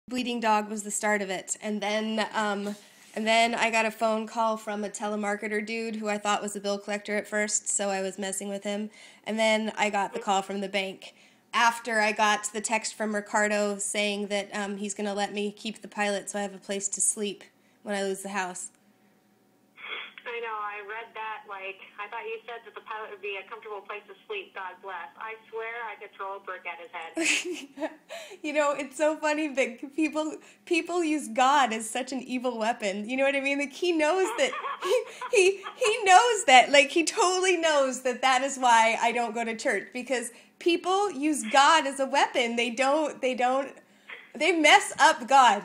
bleeding dog was the start of it. And then I got a phone call from a telemarketer dude who I thought was a bill collector at first, so I was messing with him. And then I got the call from the bank after I got the text from Ricardo saying that he's going to let me keep the pilot so I have a place to sleep when I lose the house. I know, I read that, I thought you said that the pilot would be a comfortable place to sleep, God bless. I swear I could throw a brick at his head. It's so funny that people use God as such an evil weapon. You know what I mean? Like, he knows that, he knows that, he totally knows that that is why I don't go to church, because people use God as a weapon. They mess up God.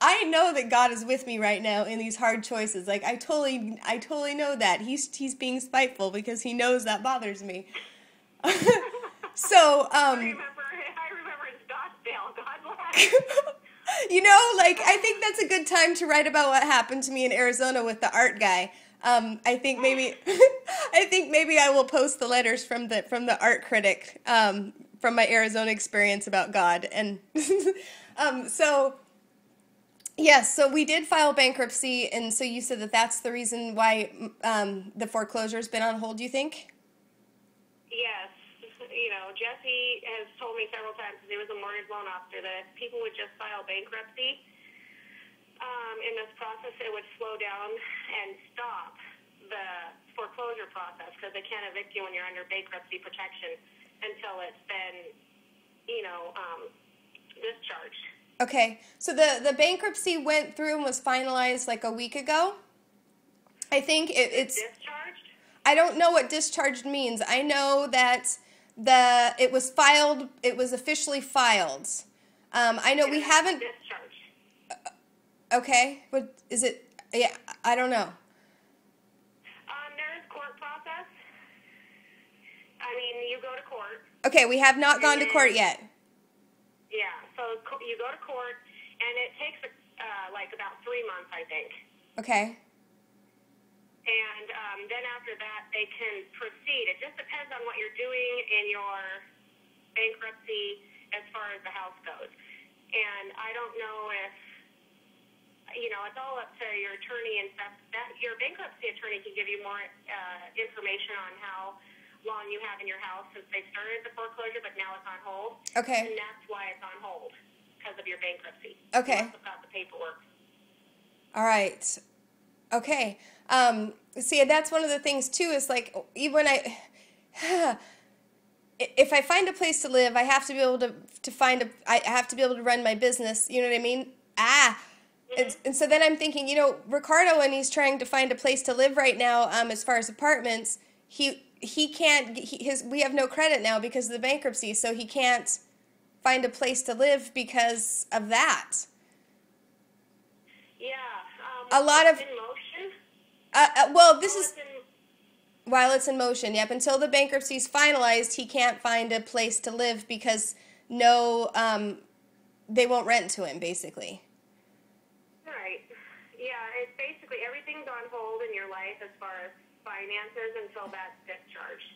I know that God is with me right now in these hard choices. I totally know that. He's being spiteful because he knows that bothers me. So, I remember in Scottsdale, God bless. I think that's a good time to write about what happened to me in Arizona with the art guy. I think maybe I will post the letters from the art critic from my Arizona experience about God. And yes, so we did file bankruptcy, and so you said that that's the reason why the foreclosure's been on hold, you think? Yes. Jesse has told me several times, because he was a mortgage loan officer, that if people would just file bankruptcy in this process, it would slow down and stop the foreclosure process, because they can't evict you when you're under bankruptcy protection until it's been, discharged. Okay, so the bankruptcy went through and was finalized a week ago. I think it's discharged. I don't know what discharged means. I know that it was filed. It was officially filed. I know we haven't discharged. Okay, what is it? Yeah, I don't know. There is court process. You go to court. Okay, we have not gone to court yet. Yeah, so you go to court, and it takes about 3 months, I think. Okay. And then after that, they can proceed. It just depends on what you're doing in your bankruptcy as far as the house goes. And I don't know if, it's all up to your attorney and stuff. That your bankruptcy attorney can give you more information on how long you have in your house since they started the foreclosure, but now it's on hold. Okay. And that's why it's on hold, because of your bankruptcy. Okay. You must have got the paperwork. All right. Okay. See, that's one of the things too, is even when if I find a place to live, I have to be able to I have to be able to run my business. You know what I mean? And so then I'm thinking, Ricardo, when he's trying to find a place to live right now, as far as apartments, he can't, we have no credit now because of the bankruptcy, so he can't find a place to live because of that. Yeah. A lot of, in motion? well, this is, while it's in motion, yep. Until the bankruptcy is finalized, he can't find a place to live because they won't rent to him, basically. Right. Yeah, it's basically everything's on hold in your life as far as finances until that's discharged.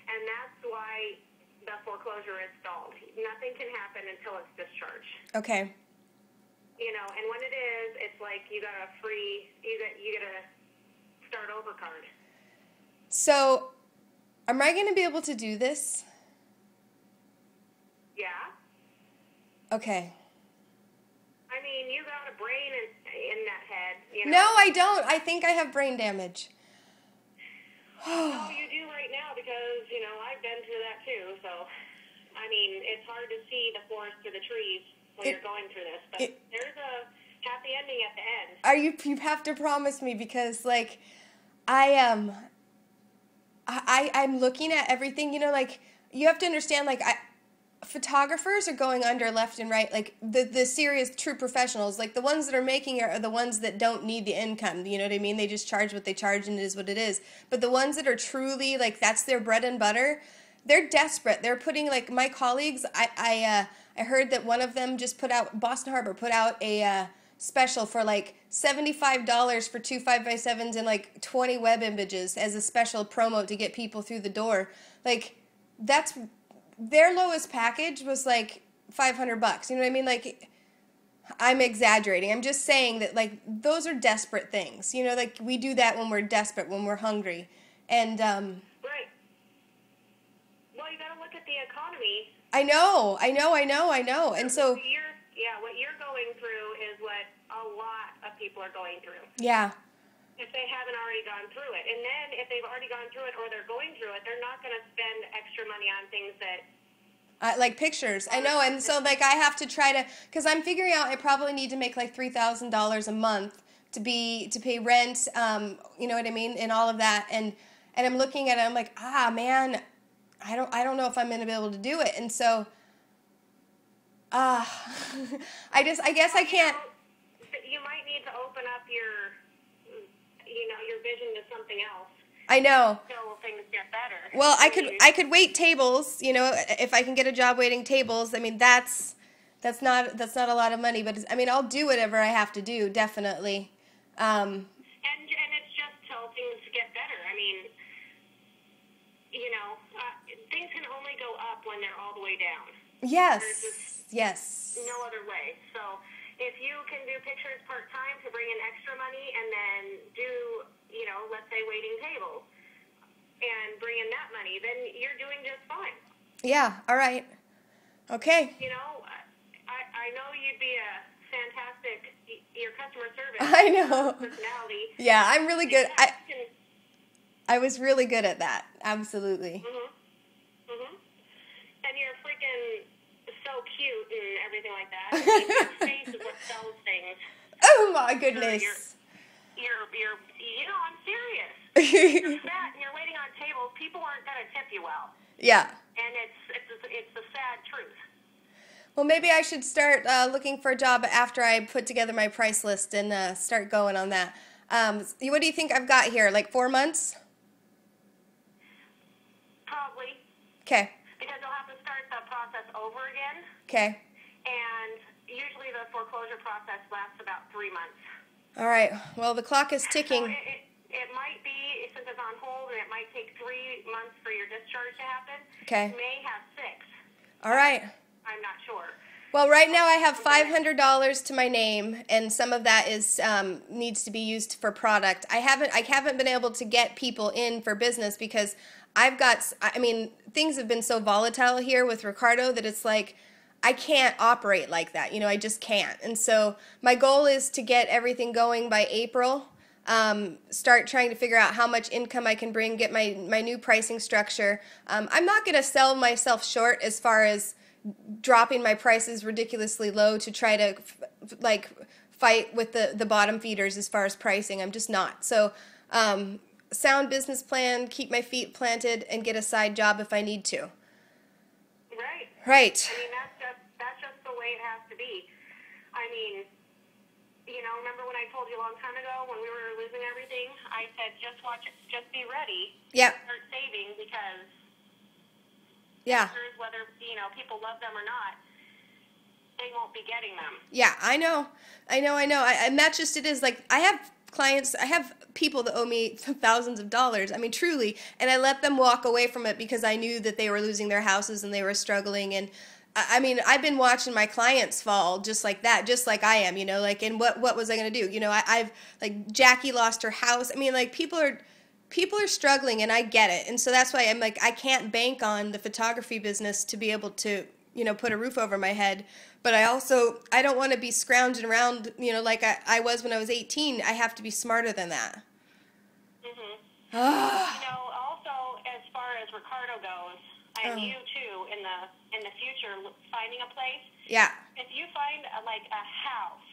And that's why the foreclosure is stalled. Nothing can happen until it's discharged. Okay. And when it is, it's like you got a start over card. So, am I going to be able to do this? Yeah. Okay. You got a brain in that head. No, I don't. I think I have brain damage. Oh, you do right now because, I've been through that too. So, it's hard to see the forest through the trees when you're going through this. But there's a happy ending at the end. You have to promise me, because, I'm looking at everything, you have to understand, photographers are going under left and right, the serious true professionals, the ones that are making it are the ones that don't need the income, you know what I mean? They just charge what they charge and it is what it is. But the ones that are truly, that's their bread and butter, they're desperate. They're putting, my colleagues, I heard that one of them just Boston Harbor put out a special for $75 for 2 5x7s and 20 web images as a special promo to get people through the door. That's their lowest package was $500. You know what I mean? I'm exaggerating. I'm just saying that, like, those are desperate things. You know, like, we do that when we're desperate, when we're hungry. And, Right. Well, you got to look at the economy. I know. And so, What you're going through is what a lot of people are going through. yeah. If they haven't already gone through it. And then if they've already gone through it or they're going through it, they're not going to spend extra money on things that... Like pictures. I know. And so, like, I have to try to, because I'm figuring out I probably need to make like $3,000 a month to pay rent, you know what I mean, and all of that. And I'm looking at it, I'm like, man, I don't know if I'm going to be able to do it. And so, I guess I can't. You might need to open up your vision to something else. I know. Until things get better. Well, I could wait tables, you know, if I can get a job waiting tables. I mean, that's not a lot of money, but I mean, I'll do whatever I have to do, definitely. And it's just till things get better. I mean, things can only go up when they're all the way down. Yes. There's just no other way. So if you can do pictures part-time to bring in extra money and then do, let's say waiting tables and bring in that money, then you're doing just fine. Yeah, all right. Okay. I know you'd be a fantastic, your customer service. I know. Personality. Yeah, I'm really good. I was really good at that. Absolutely. And you're freaking so cute and everything like that. Your face is what sells things. Oh my goodness. So I'm serious. You're fat and you're waiting on tables. People aren't going to tip you well. Yeah. And it's the sad truth. Well, maybe I should start looking for a job after I put together my price list and start going on that. What do you think I've got here? Like 4 months? Probably. Okay. Because you'll have to start the process over again. Okay. And usually the foreclosure process lasts about 3 months. All right. Well, the clock is ticking. So it might be, since it's on hold, and it might take 3 months for your discharge to happen. Okay. You may have 6. All right. I'm not sure. Well, right now I have $500 to my name, and some of that is needs to be used for product. I haven't been able to get people in for business because things have been so volatile here with Ricardo that it's like I can't operate like that. I just can't. And so my goal is to get everything going by April. Start trying to figure out how much income I can bring, get my new pricing structure. I'm not going to sell myself short as far as dropping my prices ridiculously low to try to fight with the bottom feeders as far as pricing. I'm just not. So sound business plan, keep my feet planted, and get a side job if I need to. Right. I mean, that's just the way it has to be. I mean, remember when I told you a long time ago when we were losing everything? I said, just watch it, just be ready. Yeah. Start saving because whether people love them or not, they won't be getting them. Yeah, I know. And that's just it is. Like, I have clients, I have people that owe me thousands of dollars. I mean, truly. And I let them walk away from it because I knew that they were losing their houses and they were struggling. And I mean, I've been watching my clients fall just like that, just like I am, and what was I going to do? I've like Jackie lost her house. I mean, like people are struggling, and I get it. And so that's why I'm like, I can't bank on the photography business to be able to, put a roof over my head. But I don't want to be scrounging around, like I was when I was 18. I have to be smarter than that. Also, as far as Ricardo goes, and you too, in the future, finding a place. Yeah. If you find a house,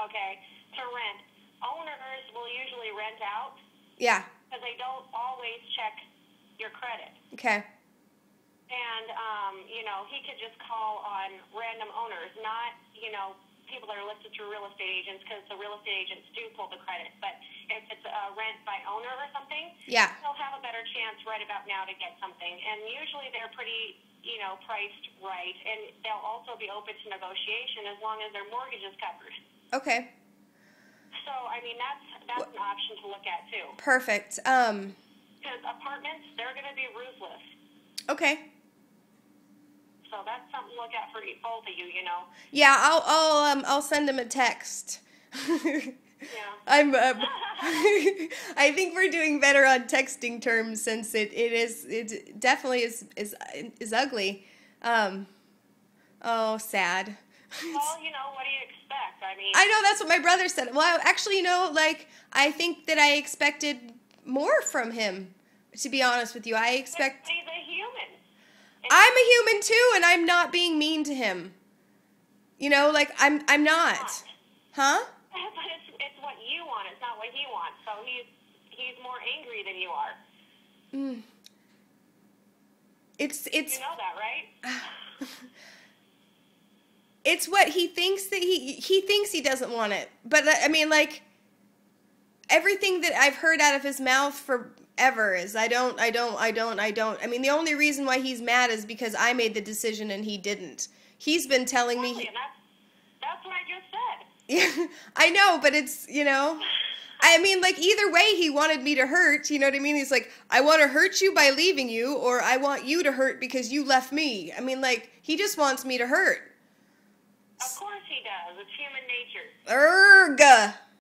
okay, to rent, owners will usually rent out. Yeah. Because they don't always check your credit. Okay. And, he could just call on random owners, not, people that are listed through real estate agents, because the real estate agents do pull the credit. But if it's a rent by owner or something, yeah, they'll have a better chance right about now to get something. And usually they're pretty, priced right. And they'll also be open to negotiation as long as their mortgage is covered. Okay. So, I mean, that's an option to look at, too. Perfect. Because apartments, they're going to be ruthless. Okay. So that's something to look at for both of you, you know. Yeah, I'll send him a text. Yeah. I'm I think we're doing better on texting terms since it definitely is ugly. Oh, sad. Well, you know, what do you expect? I mean, I know that's what my brother said. Well, actually, you know, like I think that I expected more from him. To be honest with you, I expect he's a human. I'm a human too, and I'm not being mean to him. You know, like I'm not. Huh? But it's what you want. It's not what he wants. So he's more angry than you are. It's You know that, right? It's what he thinks that he thinks he doesn't want it. But I mean, like everything that I've heard out of his mouth forever is I don't. I mean, the only reason why he's mad is because I made the decision and he didn't. He's been telling me. And that's what I just said. Yeah, I know, but it's, you know, I mean, like, either way, he wanted me to hurt, you know what I mean? He's like, I want to hurt you by leaving you, or I want you to hurt because you left me. I mean, like, he just wants me to hurt. Of course he does. It's human nature. Erg!